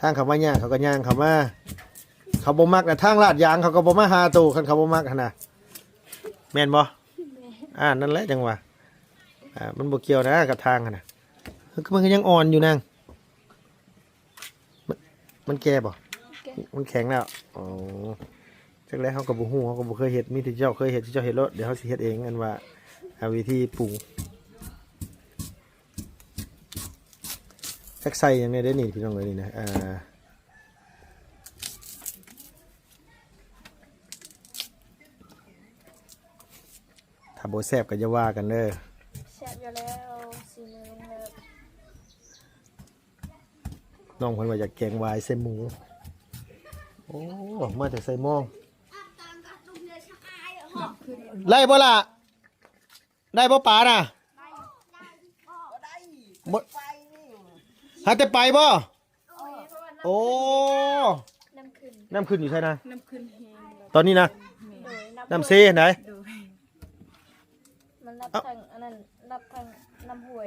ทางเขามาย่างเขาก็ย่างเขามาเขาบ่มักนะทางลาดยางเขาก็บ่มาหาตู้คันเขาบ่มักหั่นน่ะแม่นบ่นั่นแหละจังหวะมันบ่เกี่ยวนะกับทางหั่นน่ะมันก็ยังอ่อนอยู่นางมันแก่บ่มันแข็งแล้วอ๋อจักแล้วเขาก็บ่ฮู้เขาก็บ่เคยเฮ็ดมีแต่เจ้าเคยเฮ็ดเจ้าเฮ็ดแล้วเดี๋ยวเขาสิเฮ็ดเองอันว่าวิธีปรุงจักใส่อย่างนี้ได้นี่พี่น้องเอ้ยนี่นะถ้าบ่แซ่บก็อย่าว่ากันเด้อแซ่บอยู่แล้วสีมือลงเลยน้องเพิ่นว่าอยากแกงวายใส่หมูโอ้มาแต่ใส่หม้อไล่บ่ล่ะได้บ่ป๋าน่ะบ่หาแต่ไปบ่โอ้น้ำขึ้นอยู่ใช่นะน้ำขึ้นแห้งตอนนี้นะน้ำเซไหนมันรับทางอันนั้นรับทางน้ำห่วย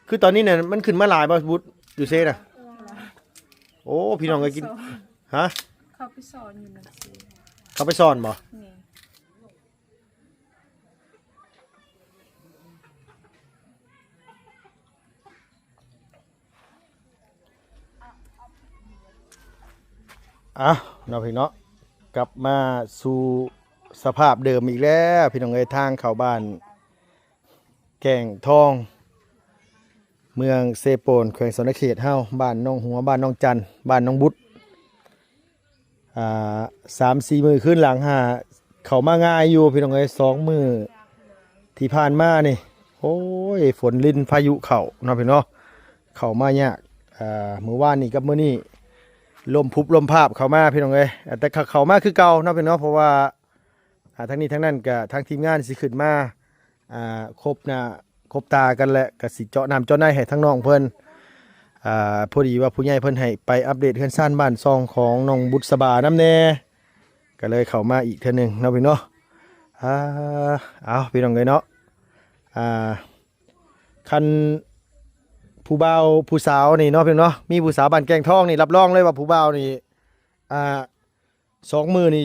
คือตอนนี้เนี่ยมันขึ้นมาหลายบ่บุตรอยู่เซน่ะโอ้พี่น้องก็กินฮะเขาไปสอนอยู่นะสิเขาไปสอนบ่เราพี่เนาะกลับมาสู่สภาพเดิมอีกแล้วพี่น้องเอ้ยทางเข้าบ้านแก่งทองเมืองเซโปนแขวงสนเขตเฮาบ้านน้องหัวบ้านน้องจันบ้านน้องบุตร3-4 มื้อขึ้นหลังเขามาง่ายอยู่พี่น้องเอ้ย2 มื้อที่ผ่านมานี่โอ้ยฝนลิ้นพายุเข้าเนาะพี่เนาะเข้ามายากมื้อวานนี่กับมื้อนี้ลมพุบลมภาพเข้ามาพี่น้องเอ้ยแต่เข้ามาคือเก่าเนาะพี่เนาะเพราะว่าทั้งนี้ทั้งนั้นก็ทางทีมงานสิขึ้นมาครบหน้าครบตากันแหละก็สิเจาะน้ำเจาะในให้ทั้งน้องเพิ่นพอดีว่าผู้ใหญ่เพิ่นให้ไปอัปเดตเฮือนซ่านบ้านซองของน้องบุษบาน้ำแน่ก็เลยเข้ามาอีกเทื่อนึงเนาะพี่เนาะเอาพี่น้องเอ้ยเนาะคันผู้บ่าวผู้สาวนี่เนาะพี่น้องเนาะมีผู้สาวบ้านแกงทองนี่รับรองเลยว่าผู้บ่าวนี่2 มื้อนี่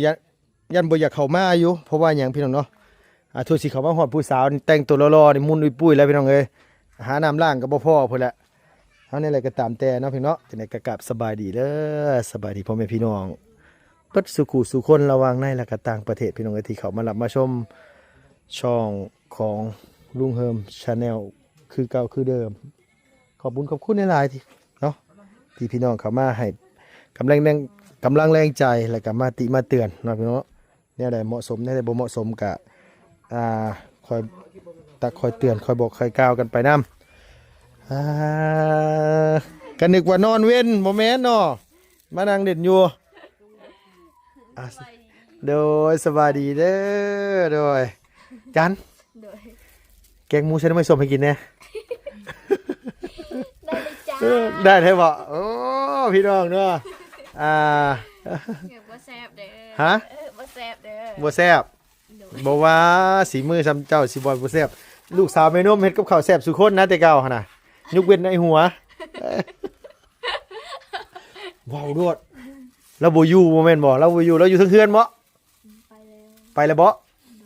ยันบ่อยากเข้ามาอยู่เพราะว่าหยังพี่น้องเนาะทุกสิเข้ามาฮอดผู้สาวนี่แต่งตัวหล่อๆนี่มุนอุ้ยปุ้ยแล้วพี่น้องเอ้ยหาน้ำล้างก็บ่พอพุ่นแหละเฮานี่แหละก็ตามแต่เนาะพี่เนาะจังได๋ก็กลับสบายดีเด้อสบายดีพ่อแม่พี่น้องเบิดสุขุสุคนระหว่างในและก็ต่างประเทศพี่น้องเอ้ยที่เข้ามารับมาชมช่องของลุงเฮิม Channel คือเก่าคือเดิมขอบคุณหลายๆที่เนาะที่พี่น้องเข้ามาให้กำลังแรงใจและก็มาติมาเตือนเนาะพี่น้องเนี่ยใดเหมาะสมเนี่ยใดบ่เหมาะสมก็คอยเตือนคอยบอกคอยกล่าวกันไปนำกันนึกว่านอนเว้นบ่แม่นเนาะมานั่งเด่นอยู่โดยสบายดีเด้อโดยจันแกงหมูฉันไม่ส่งให้กินแน่ได้เลยบ่โอ้พี่น้องเนาะบ่แซ่บเด้อฮะบ่แซ่บเด้อบ่แซ่บบ่ว่าสีมือซ้ำเจ้าสิบ่แซ่บลูกสาวแม่นมเฮ็ดกับข้าวแซ่บสุคนนะแต่เก่าหั่นน่ะยกเว้นในหัวว้าวโดดแล้วบ่อยู่บ่แม่นบ่เราบ่อยู่เราอยู่เทิงเฮือนบ่ไปแล้วบ่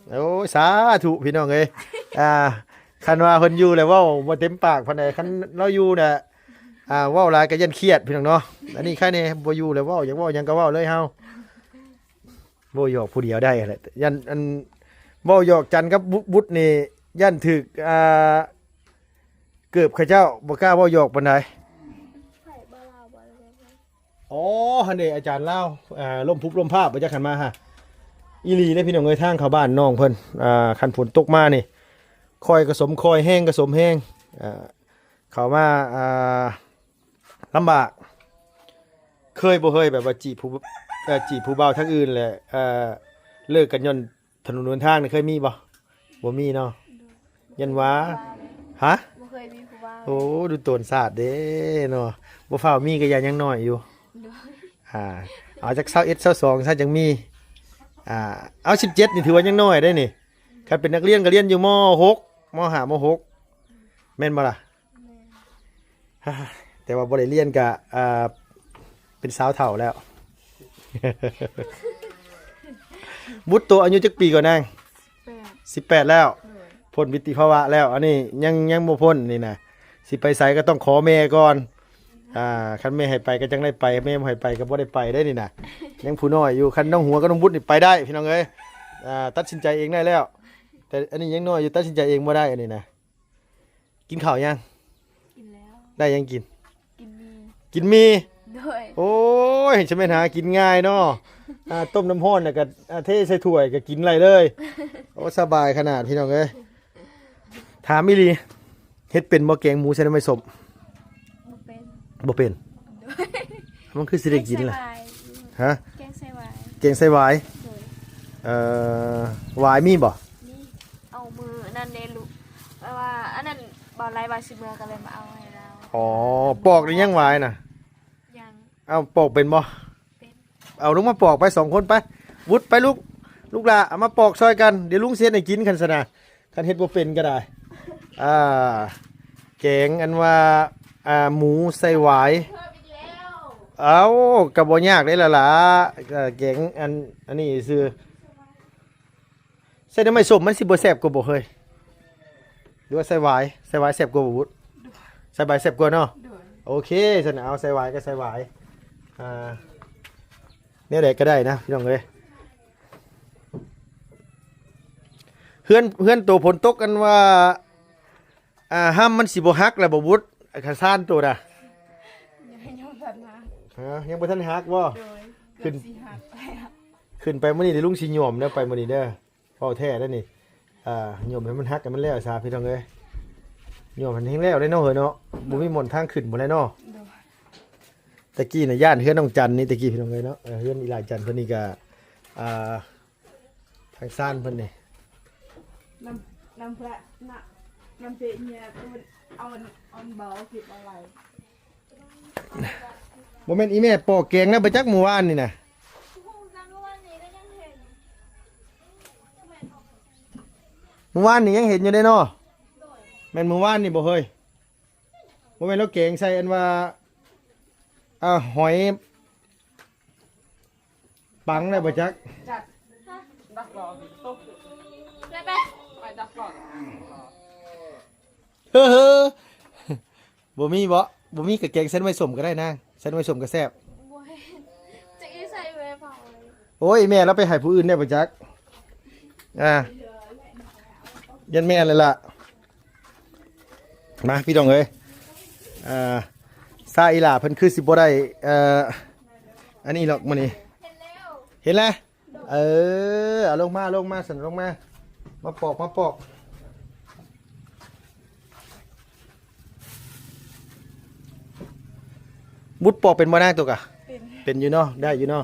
โอ้ยสาธุพี่น้องเอ้ยคันว่าเพิ่นอยู่แล้วเว้าบ่เต็มปากปานใดคันเราอยู่น่ะเว้าหลายก็ยันเครียดพี่น้องเนาะอันนี้แค่นี้บ่อยู่แล้วเว้าอยากเว้าหยังก็เว้าเลยเฮาบ่หยอกผู้เดียวได้แหละยันอันเว้าหยอกจันกับบุตรนี่ยันถึกเกือบข้าเจ้าบ่กล้าเว้าหยอกปานใดอ๋อหั่นเด้อาจารย์เล่าลมพุบลมภาพบ่จักขันมาฮะอีหลีเลยพี่น้องเอ้ยทางเข้าบ้านน้องเพิ่นคันฝนตกมานี่คอยกระสมคอยแห้งกระสมแห้งเข้ามาลำบากเคยบ่เคยแบบว่าจีบผู้เบาทั้งอื่นแหละเลิกกันย้อนถนนหนทางนี่เคยมีบ่มีเนาะยันว่าฮะบ่เคยมีผู้บ่าวโอ้ดูโตนศาสตร์เด้เนาะบ่ฟ้าวมีก็ยังน้อยอยู่เอาจาก21 22ซะจังมีเอา17นี่ถือว่ายังน้อยได้นี่คันเป็นนักเรียนก็เรียนอยู่ม.6 ม.5 ม.6 แม่นบ่ล่ะ แม่ ฮ่าแต่ว่าบ่ได้เรียนก็เป็นสาวเฒ่าแล้ว บุตรโตอายุจักปีก่อนนาง แปด 18แล้ว โดย พ้นวิติภาวะแล้ว อันนี้ยังบ่พ้นนี่นะสิไปไสก็ต้องขอแม่ก่อนคันแม่ให้ไปก็จังได้ไปแม่บ่ให้ไปก็บ่ได้ไปได้นี่นะยังผู้น้อยอยู่คันน้องหัวกับน้องบุตรนี่ไปได้พี่น้องเอ้ยตัดสินใจเองได้แล้ว แต่อันนี้ยังน้อยอยู่ตัดสินใจเองบ่ได้อันนี้นะกินข้าวยัง กินแล้ว ได้ยังกิน กินมี กินมี โดย โอ้ยจะไม่นหากินง่ายเนาะต้มน้ำร้อนน่ะก็เทใส่ถ้วยก็กินไรเลยโอ้สบายขนาดพี่น้องเอ้ยถามอีหลีเฮ็ดเป็นบ่แกงหมูใส่น้ำไม่สม บ่เป็น บ่เป็น โดย มันคือสิได้กินล่ะ แกงใส่หวาย ฮะ แกงใส่หวาย แกงใส่หวาย โดย หวายมีบ่ นี่เอามือนั่นเด้ลูกแปลว่าอันนั้นบ่ไรบาสิเมือก็เลยมาเอาให้เรา อ๋อปอกได้ยังหวายน่ะ ยัง เอาปอกเป็นบ่ เป็น เอาลุงมาปอกไป2คนไปวุดไปลูกหล่ะเอามาปอกซอยกันเดี๋ยวลุงเสียให้กินคันซะนะคันเฮ็ดบ่เป็นก็ได้แกงอันว่าหมูใส่หวาย เพิ่มอีกแล้ว เอากระบอกยากได้ละล่ะแกงอันนี้คือใส่น้ำไม่ส้มมันสิบ่แซ่บกว่าบ่เฮ้ยหรือว่าใส่หวายแซ่บกว่าบ่วุฒใส่หวายแซ่บกว่าเนาะ โดย โอเคฉันเอาใส่หวายก็ใส่หวายเนี่ยใดก็ได้นะพี่น้องเอ้ยเฮือนตัวผลตกกันว่าห้ามมันสิบ่ฮักแล้วบ่วุฒข้าซ่านตัวน่ะ ยังไม่ยอมแบบนั้น ยังบ่ทันฮักบ่ โดย ขึ้น สิหักแล้ว ขึ้นไปมื้อนี้ได้ลุงสิโยมเด้อไปมื้อนี้เด้อเว้าแท้เด้อนี่โยมให้มันฮักกันมันแล้วซาพี่น้องเอ้ยโยมมันแฮงแล้วได้เนาะเฮ้ยเนาะบ่มีหม่นทางขึ้นบ่ได้เนาะ โดย ตะกี้น่ะย่านเฮือนน้องจันนี่ตะกี้พี่น้องเอ้ยเนาะเฮือนอีหลาจันเพิ่นนี่ก็ทางซ่านเพิ่นนี่ น้ำพระน่ะน้ำเปเนี่ยเอาเบาผิดอะไร บ่แม่นอีแม่ปอกแกงนะบ่จักเมื่อวานนี่น่ะเมื่อวานนี่ยังเห็นอยู่เด้เนาะแม่นเมื่อวานนี่บ่เฮ้ยบ่แม่นเราแกงใส่อันว่าหอยปังได้บ่จัก ได้ไหม เฮ้อบ่มีกับแกงเส้นไว้สมก็ได้นะเส้นไว้สมก็แซ่บ โว้ยจะอีใส่เวฟเผาเลย โอ้ยแม่เราไปให้ผู้อื่นได้บ่จักยันแม่เลยล่ะมาพี่น้องเอ้ยซาอีหล่าเพิ่นคือสิบ่ได้อันนี้หรอกมื้อนี้ เห็นแล้ว เห็นแล้วเอาลงมาสั่นลงมาปอกบุดปอกเป็นบ่นางตัวกะ เป็นอยู่เนาะได้อยู่เนาะ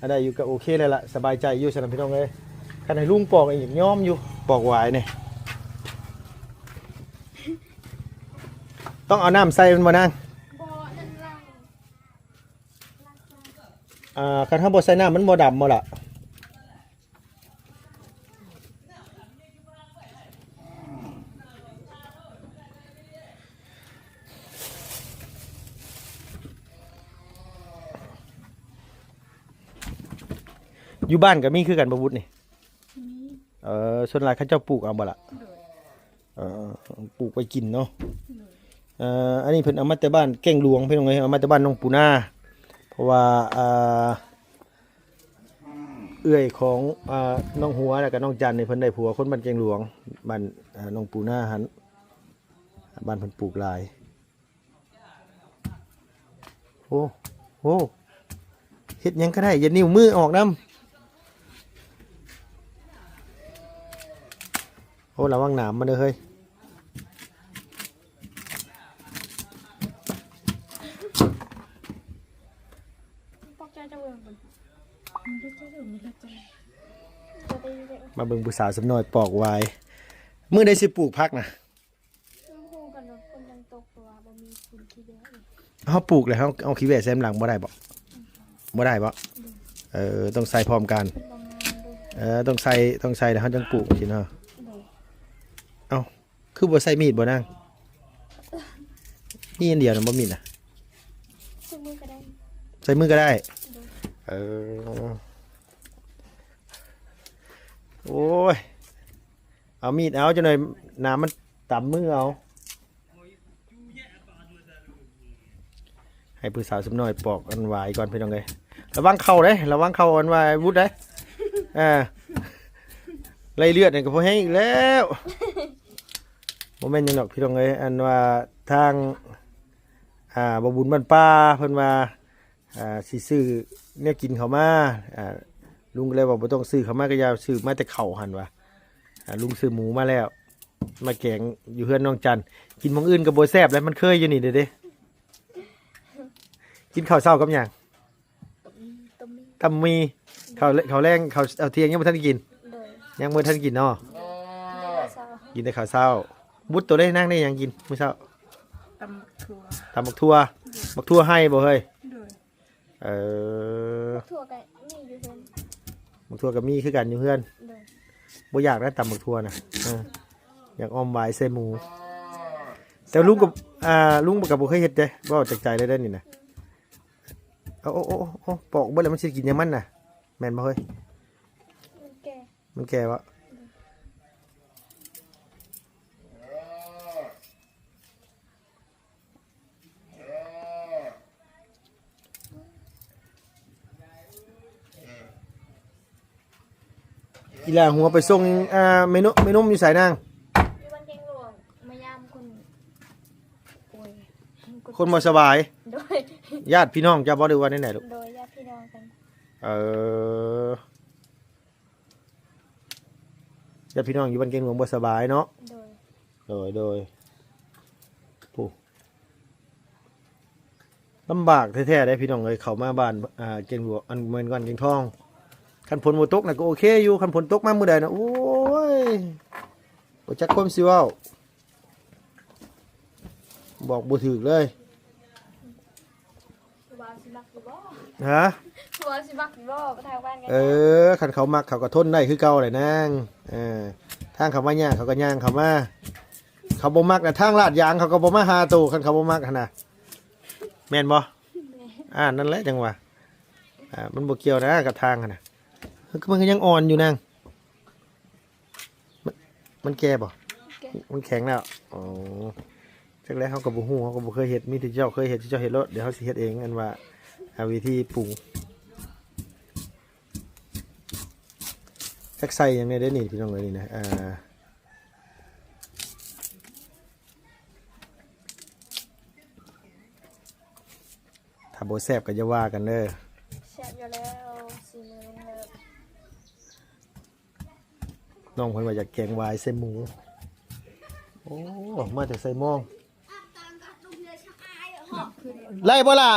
ได้อยู่ก็โอเคเลยล่ะสบายใจอยู่สำหรับพี่น้องเลยขณะลุงปอกเองอย่างย้อมอยู่ปอกหวายเนี่ยต้องเอาน้ำใส่มันมานั่ง บ่นั่นล่าง คันถ้าบ่ใส่น้ำมันบ่ดำบ่ล่ะอยู่บ้านก็มีคือกันบ่วุฒินี่ส่วนหลายเขาเจ้าปลูกเอาบ่ล่ะปลูกไว้กินเนาะอันนี้เพิ่นเอามาแต่บ้านแก้งหลวงเพิ่นเอาไงเอามาแต่บ้านน้องปูนาเพราะว่าเอื้อยของน้องหัวแล้วก็น้องจันนี่เพิ่นได้ผัวคนบ้านแก้งหลวงบ้านน้องปูนาหันบ้านเพิ่นปลูกหลายโอ้เฮ็ดหยังก็ได้อย่านิ้วมือออกนำโอ้ระวังหนามมันเด้อเฮ้ย ปอกใจจะเวิร์กมัน มาเบิ่งผู้สาวสำน้อยปอกไว้มื้อใดสิปลูกผักน่ะ คู่กันว่าคนยังตกตัวบ่มีคุณที่เดียวอีก เฮาปลูกแล้วเฮาเอาขี้แหว่แซมหลังบ่ได้บ่ได้บ่ต้องใส่พร้อมกัน บ่งามดู ต้องใส่แล้วเฮาจังปลูกสิเนาะ ดู เอ้าคือบ่ใส่มีดบ่นาง ใ นี่อันเดียวนะบ่มีน่ะ ใช้มือก็ได้ ใส่มือก็ได้ ดู เออโอ้ยเอามีดเอาจังหน่อยน้ำมันต่ำมือเอาให้ผู้สาวสมน้อยปอกอันวายก่อนพี่น้องเลยระวังเข่าเด้ระวังเข่าอันวายวุดเด้ไล่เลือดเนี่ยก็พอให้อีกแล้วโมเมนต์ยังดอกพี่น้องเลยอันว่าทางบ่บุญบ้านป้าเพิ่นว่าสิซื้อเนี่ยกินเขามาลุงก็เลยบอกบ่ต้องซื้อเขามาก็อยาซื้อมาแต่เข่าหันว่าลุงซื้อหมูมาแล้วมาแกงอยู่เพื่อนน้องจันกินหม้องอื่นก็บ่แซ่บแล้วมันเคยอยู่นี่เด้กินข้าวเช้ากับหยัง ต้มมี ตำมีข้าวแรงข้าวเอาเที่ยงยังบ่ทันได้กิน โดย ยังบ่ทันกินเนาะ เดี๋ยวเช้า กินแต่ข้าวเช้าบุดตัวได้นั่งได้หยังกินมื้อเช้า ตำถั่ว ตำบักทั่วบักทั่วให้บ่เฮ้ย โดย เออ ทั่วกันนี่อยู่เพิ่น บักทั่วกับมีคือกันอยู่เพื่อน โดย บ่อยากได้ตำบักทั่วนะอยากออมหวายใส่หมูแต่ลุงกับลุงกับบ่เคยเฮ็ดเด้บ่เอาจากใจเลยเด้อนี่นะโอ้ปอกเบิดแล้วมันสิกินหยังมันน่ะแม่นบ่เฮ้ย มันแก่ มันแก่วะอีหลาหัวไปส่งเมนูอยู่ไสนาง อยู่บ้านเกงหลวงมายามคนโอ้ย คนบ่สบาย โดย ญาติพี่น้องจะบ่ได้ว่าไหนๆลูก โดยญาติพี่น้องกัน ญาติพี่น้องอยู่บ้านเก่งหลวงบ่สบายเนาะ โดย โดยผู้ลำบากแท้ๆได้พี่น้องเอ้ยเข้ามาบ้านเก่งหลวงอันเหมือนกันเก่งทองคันฝนบ่ตกน่ะก็โอเคอยู่คันฝนตกมามื้อใดน่ะโอ้ยบ่จักความสิเว้าบอกบ่ถูกเลย ว่าสิมักอยู่บ่ ฮะ ว่าสิมักอยู่บ่ไปทางบ้านกัน คันเขามักเขาก็ทนได้คือเก่าแหละนางทางเขามาย่างเขาก็ย่างเขามาเขาบ่มักน่ะทางลาดยางเขาก็บ่มาหาตู่คันเขาบ่มักหั่นน่ะแม่นบ่นั่นแหละจังหวะมันบ่เกี่ยวนะกับทางหั่นน่ะมันก็ยังอ่อนอยู่นางมันแก่บ่มันแข็งแล้วอ๋อจักแล้วเขาก็บ่ฮู้เขาก็บ่เคยเฮ็ดมีแต่เจ้าเคยเฮ็ดเจ้าเฮ็ดแล้วเดี๋ยวเขาสิเฮ็ดเองอันว่าวิธีปรุงจักใส่หยังไงได้นี่พี่น้องเอ้ยนี่นะถ้าบ่แซ่บก็อย่าว่ากันเด้อ แซ่บอยู่แล้วสิมื้อนี้ น้องเพิ่นว่าอยากแกงวายใส่หมูโอ้มาแต่ใส่หม้องไล่บ่ล่ะ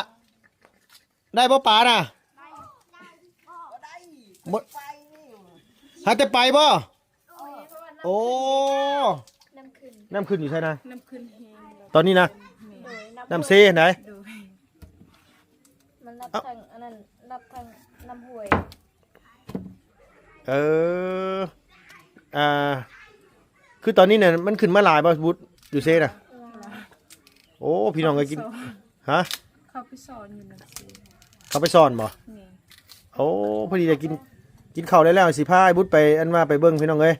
ได้บ่ป๋าน่ะบ่หาแต่ไปบ่โอ้ น้ำขึ้น น้ำขึ้นอยู่ใช่นะ น้ำขึ้นแห้ง ตอนนี้นะ โดย น้ำเซไหน โดย มันรับทางอันนั้นรับทางน้ำห้วย เออคือตอนนี้เนี่ยมันขึ้นมาหลายบ่บุตรอยู่เซนะโอ้พี่น้องก็กินฮะ เข้าไปสอนอยู่นั่นสิ เขาไปสอนบ่ นี่ โอ้พอดีจะกินข้าวได้แล้วสิพาไอ้บุตรไปอันว่าไปเบิ่งพี่น้องเอ้ย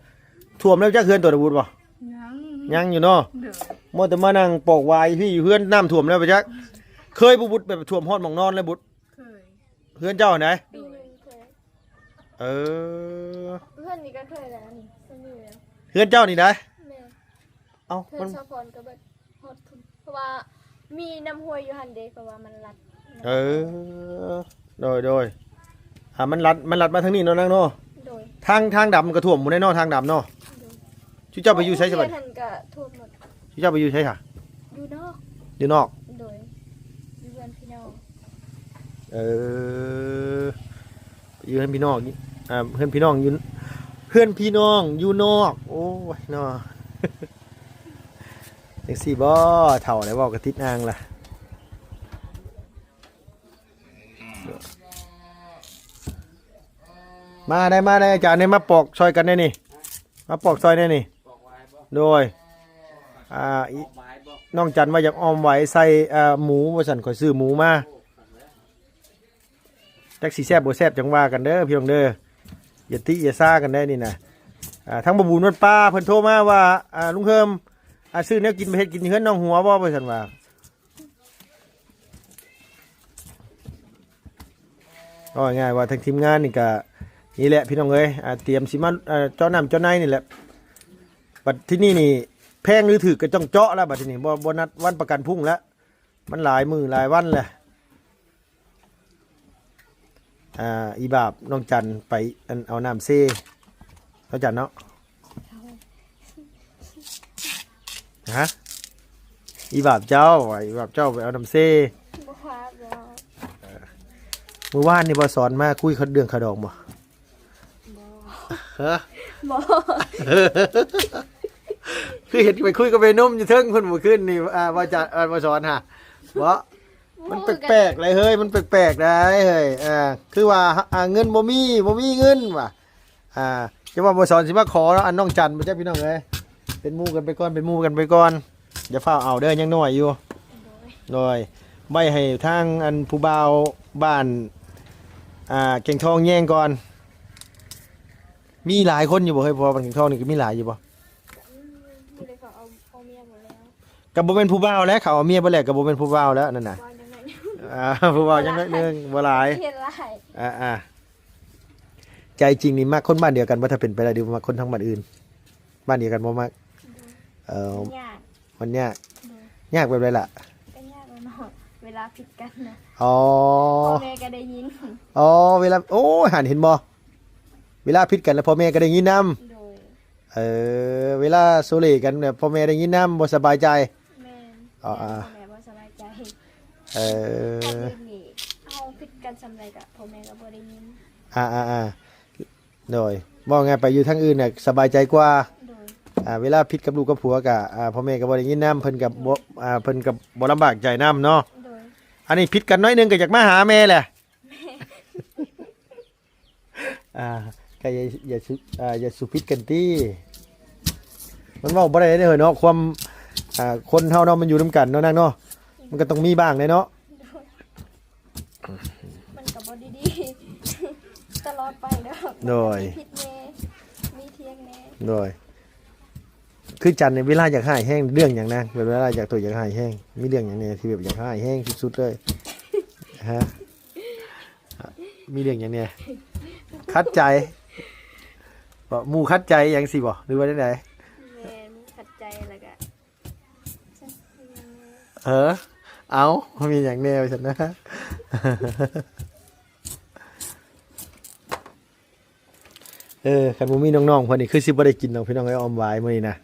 ท่วมแล้วจักเฮือนตัวบุตรบ่ ยัง ยังอยู่เนาะ โดย มัวแต่มานั่งปอกวายพี่อยู่เฮือนน้ำท่วมแล้วไปจักเคยบ่บุตรแบบท่วมฮอดหม่องนอนเลยบุตร เคย เฮือนเจ้าไหน ปีหนึงเคย เออ เพื่อนนี่ก็เคยแล้วนี่สนิทแล้ว เฮือนเจ้านี่ได้ แม่ เอ้า เพื่ มั อน นชาวพรก็เบิดฮอดทุนเพราะว่ามีน้ำห้วยอยู่หันเด้เพราะว่ามันรัด เออโดยมันลัดมาทางนี้เนาะนางเนาะ โดย ทางดำมันก็ท่วมหมดแน่เนอนทางดำเนาะชุเจ้าไปอยู่ใช้สบัด โรงเรีนหันก็ท่วมหมด ชุเจ้าไปอยู่ใช้ค่ะ อยู่นอก อยู่นอก โดยอยู่เพื่อนพี่น้อง อยู่เพื่อนพี่น้องเพื่อนพี่น้องอยู่เพื่อนพี่น้องอยู่นอกโอ้ยเนาะ จังซี่บ่เฒ่าได้เว้ากะติดอ่างล่ะมาได้อาจารย์ได้มาปอกซอยกันได้นี่มาปอกซอยได้นี่โดย อีน้องจันว่าอยากออมไว้ใส่หมูว่าซั่นข่อยซื้อหมูมาจักสิแซ่บบ่แซ่บจังว่ากันเด้อพี่น้องเด้ออย่าติอย่าซ่ากันได้นี่นะทั้งบ่บูนวัดป้าเพิ่นโทรมาว่าลุงเฮิมซื้อแนวกินไปเฮ็ดกินเฮือนน้องหัวบ่ว่าซั่นว่าก็ง่ายว่าทางทีมงานนี่ก็นี่แหละพี่น้องเอ้ยเตรียมสิมาเจาะน้ำเจาะในนี่แหละบัดที่นี่นี่แพงหรือถือก็ต้องเจาะแล้วบัดที่นี่บ่นัดวันประกันพรุ่งแล้วมันหลายมื้อหลายวันแหละอีบาบน้องจันไปเอาน้ำเซ่น้องจันเนาะฮะอีบาบเจ้าไปเอาน้ำเซ่ บ่ว่าบ่ เมื่อวานนี่บอสอนมาคุยเขาเรื่องขดองบ่ฮะ บ่ คือเห็นไปคุยกับไปนุ่มอยู่เทิงคนบ่ขึ้นนี่ว่าจะบอสอนฮะบ่มันแปลกๆเลยเฮ้ยมันแปลกๆได้เฮ้ยคือว่าเงินบ่มีเงินว่ะจะว่าบอสอนสิมาขอแล้วอันน้องจันบ่ใช่พี่น้องเอ้ยเป็นหมู่กันไปก่อนอย่าฟ้าวเอาเด้อยังน้อยอยู่โดยใบให้ทางอันผู้บ่าวบ้านเก่งทองแย่งก่อนมีหลายคนอยู่บ่เฮ้ยพอบ้านเก่งทองนี่ก็มีหลายอยู่บ่ มีเลยก็เอาเมียหมดแล้ว ก็บ่เป็นผู้บ่าวแล้วเขาเอาเมียบ่แล้วก็บ่เป็นผู้บ่าวแล้วนั่นน่ะ ว่าจังได๋ ผู้บ่าวจังน้อยนึงบ่หลาย เฮ็ดหลาย ใจจริงนี่มักคนบ้านเดียวกันบ่ถ้าเป็นไปได้ดีมักคนทั้งบ้านอื่นบ้านเดียวกันบ่มักยาก มันยากแบบไรล่ะ ก็ยากแล้วเนาะเวลาผิดกันนะ อ๋อ พ่อแม่ก็ได้ยิน เวลาโอ้หันเห็นบ่เวลาผิดกันแล้วพ่อแม่ก็ได้ยินนำ โดย เวลาโซเลกันเนี่ยพ่อแม่ได้ยินนำบ่สบายใจ แม่น อ๋อ พ่อแม่บ่สบายใจ เออ แต่เรื่องนี้เอาผิดกันสำไรก็พ่อแม่ก็บ่ได้ยิน โดยบ่ไงไปอยู่ทางอื่นน่ะสบายใจกว่า โดย เวลาผิดกับลูกกับผัวก็พ่อแม่ก็บ่ได้ยินนำเพิ่นก็บ่เพิ่นก็บ่ลำบากใจนำเนาะ โดย อันนี้ผิดกันน้อยหนึงก็อยากมาหาแม่แหละก็อย่าสุผิดกันติมันเว้าบ่ได้เด้อเนาะความคนเฮาเนาะมันอยู่นำกันเนาะนางเนาะมันก็ต้องมีบ้างเลยเนาะ มันก็บ่ดีๆตลอดไปเด้อ โดย มีผิดแน่มีเที่ยงแน่ โดยคือจันในเวลาอยากหายแห้งเรื่องอย่างนั้นเวลาอยากตัวอยากหายแห้งมีเรื่องอย่างนี้ที่แบบอยากหายแห้งที่สุดเลยฮะมีเรื่องอย่างนี้คัดใจบ่หมู่คัดใจอย่างสิบ่หรือว่าจังได แม่นขัดใจแล้วก็จังแน่ เอามีอย่างแนวฉันนะคันบ่มีน้องๆเพิ่นนี่คือสิบ่ได้กินดอกพี่น้องไอ้ออมหวายมื้อนี้นะ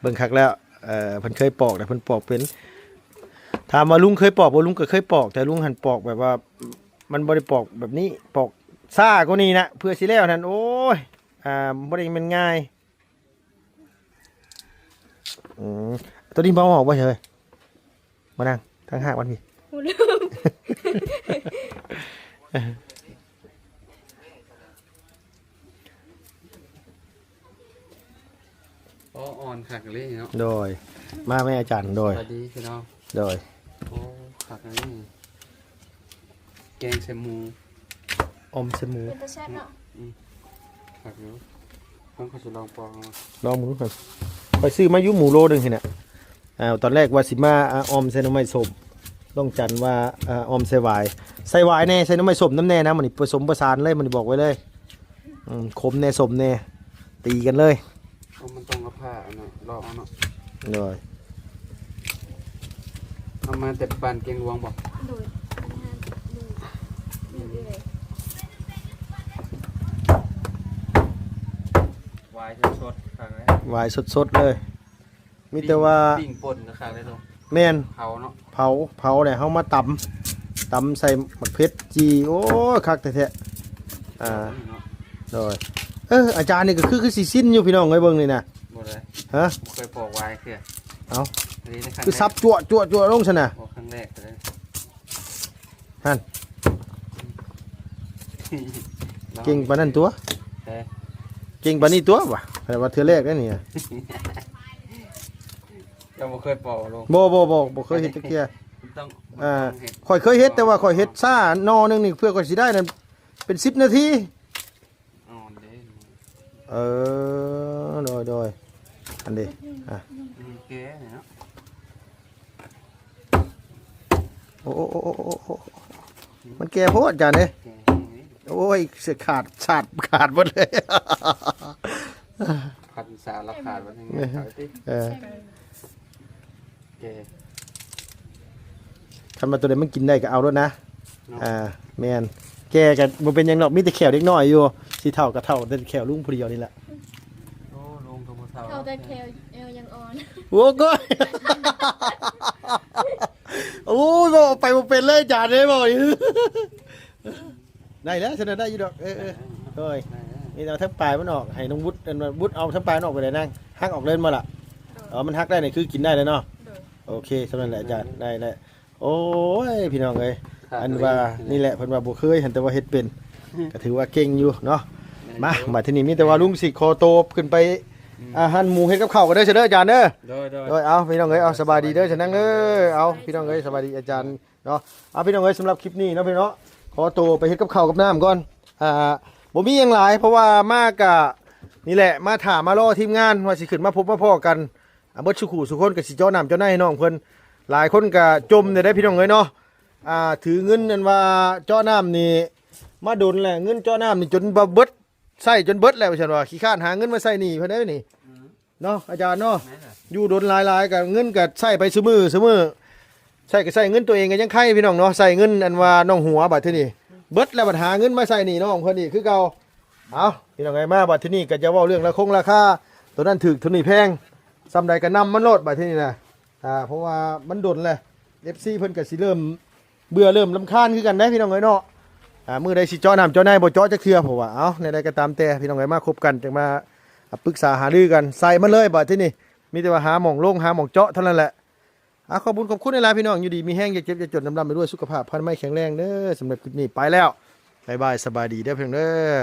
เบิ่งคักแล้วเพิ่นเคยปอกแต่เพิ่นปอกเป็นถามว่าลุงเคยปอกบ่ลุงก็เคยปอกแต่ลุงหันปอกแบบว่ามันบ่ได้ปอกแบบนี้ปอกซ่ากว่านี้นะเพื่อสิแล้วนั่นโอ้ยบ่ได้แม่นง่ายตัวนี้บ่ออกบ่เฉยมานั่งทางหากมันพี่ หูลืม อ่อนขักเลยเนาะ โดยมาแม่อาจารย์โดย สวัสดีพี่น้อง โดย โอ้ขักเลยแกงใส่หมู อมสมู เป็นตาแซ่บเนาะ ขักอยู่ต้องเขาจะลองปองมา ลองหมูก่อนไปซื้อมายุหมูโลนึงเห็นน่ะตอนแรกว่าสิมาออมใส่หน่อไม้ส้มต้องจันว่าออมใส่หวายใส่หวายแน่ใส่หน่อไม้ส้มน้ำแน่นะมันนี่ผสมประสานเลยมันนี่บอกไว้เลยขมแน่ส้มแน่ตีกันเลย เอามันต้องเอาผ้าเอาเนาะลอกเอาเนาะ โดย เอามาแต่ปานเกงหลวงบอก โดยอันนั้นโดยนี่เลย วายสดขักเลย หวายสดๆเลยมีแต่ว่า ปิ้งป่นก็ขักเลยตรง แม่น เผาเนาะ เผาเนี่ยเฮามาตำใส่หมักเพชรจีโอ้คักแท้ๆเนาะ โดยอาจารย์นี่ก็คือสิสิ้นอยู่พี่น้องเอ้ยเบิ่งนี่นะ บ่เลย ฮะ บ่เคยปอกวายคือ เอา อันนี้ในครั้ง คือซับจั่วลงซั่นน่ะ ปอกครั้งแรกเลย หั่นเก่งปานนั้นตัว แต่ เก่งปานนี้ตัวว่ะแต่ว่าเทื่อแรกแล้วนี่ จะบ่เคยปอกลง บ่เคยเฮ็ดจักเที่ย ต้อง ข่อยเคยเฮ็ดแต่ว่าข่อยเฮ็ดซ่านอนึงนี่เพื่อข่อยสิได้นั่นเป็น10นาที อ่อนเด้ โดยอันนี้อ่ะ แก่เนาะ โอ้มันแก่โพดจานเด้ แก่ โอ้ยเสียขาดหมดเลย พันสาราขาดบ่ทังไงเอาติ เออ แก่ คันมาตัวใดมันกินได้ก็เอาแล้วนะแม่นแก่ก็บ่เป็นหยังดอกมีแต่แขวเด็กน้อยอยู่สิเฒ่าก็เฒ่าแต่แขวลุงผู้เดียวนี่แหละ โอ้ลงก็บ่เท่า เขาแต่แคลเอวยังอ่อน โอ้ก้อยโอ้ยบ่ไปบ่เป็นเลยจานเด้บ่ ได้แล้วฉันได้อยู่ดอกเอ้ยนี่เอาทั้งปลายมันออกให้น้องวุฒิวุฒิเอาทั้งปลายมันออกไปเลยนั่งหักออกเล่นมาล่ะมันหักได้นี่คือกินได้เลยเนาะโอเคสำนั้นแหละอาจารย์ได้โอ้ยพี่น้องเอ้ยอันว่านี่แหละเพิ่นว่าบ่เคยเห็นแต่ว่าเฮ็ดเป็นก็ถือว่าเก่งอยู่เนาะมาที่นี่มีแต่ว่าลุงสิคอโตขึ้นไปอาหารหมูเฮ็ดกับข้าวก็ได้เด้ออาจารย์เด้อ โดย โดยเอาพี่น้องเอ้ยเอาสบายดีเด้อฉันนั่งเอาพี่น้องเอ้ยสบายดีอาจารย์เนาะเอาพี่น้องเอ้ยสำหรับคลิปนี้เนาะพี่เนาะขอตัวไปเฮ็ดกับข้าวกับน้ำก่อนบ่มีหยังหลายเพราะว่ามากะนี่แหละมาถามมารอทีมงานว่าสิขึ้นมาพบมาพ้อกันเบิดสุขุสุคนก็สิเจ้าน้ำเจ้าในให้น้องเพิ่นหลายคนก็จมได้พี่น้องเอ้ยเนาะถือเงินนั่นว่าเจ้าน้ำนี่มาโดนแหละเงินเจ้าน้ำนี่จนบ่เบิดใช้จนเบิดแล้วฉันว่าขี้ข้านหาเงินมาใส่หนี้เพิ่นได้นี่เนาะอาจารย์เนาะ อยู่โดนหลายๆกับเงินกับใส่ไปซื้อมือใส่ก็ใส่เงินตัวเองก็ยังไข่พี่น้องเนาะใส่เงินอันว่าน้องหัวบัดที่นี่เบิดแล้วบัดหาเงินมาใส่นี่น้องเพิ่นนี่คือเก่าเอาพี่น้องไงมาบัดที่นี่ก็จะเว้าเรื่องราคาตัวนั้นถูกตัวนี้แพงซ้ำใดก็นำมันโลดบัดที่นี่นะเพราะว่ามันโดนแหละ FC เพิ่นก็สิเริ่มเบื่อเริ่มรำคาญคือกันนะพี่น้องเอ้ยเนาะมื้อใดสิเจาะน้ำเจาะในบ่เจาะจักเทื่อเพราะว่าเอาในใดก็ตามแต่พี่น้องเอ้ยมาคบกันจังมาปรึกษาหารือกันใส่มันเลยบัดที่นี่มีแต่ว่าหาหม่องลงหาหม่องเจาะเท่านั้นแหละขอบคุณในไลน์พี่น้องอยู่ดีมีแห้งอย่าเจ็บอย่าจนดำๆไปด้วยสุขภาพพันไม่แข็งแรงเด้อสำหรับคลิปนี้ไปแล้วบ๊ายบายสบายดีเด้อเพียงเด้อ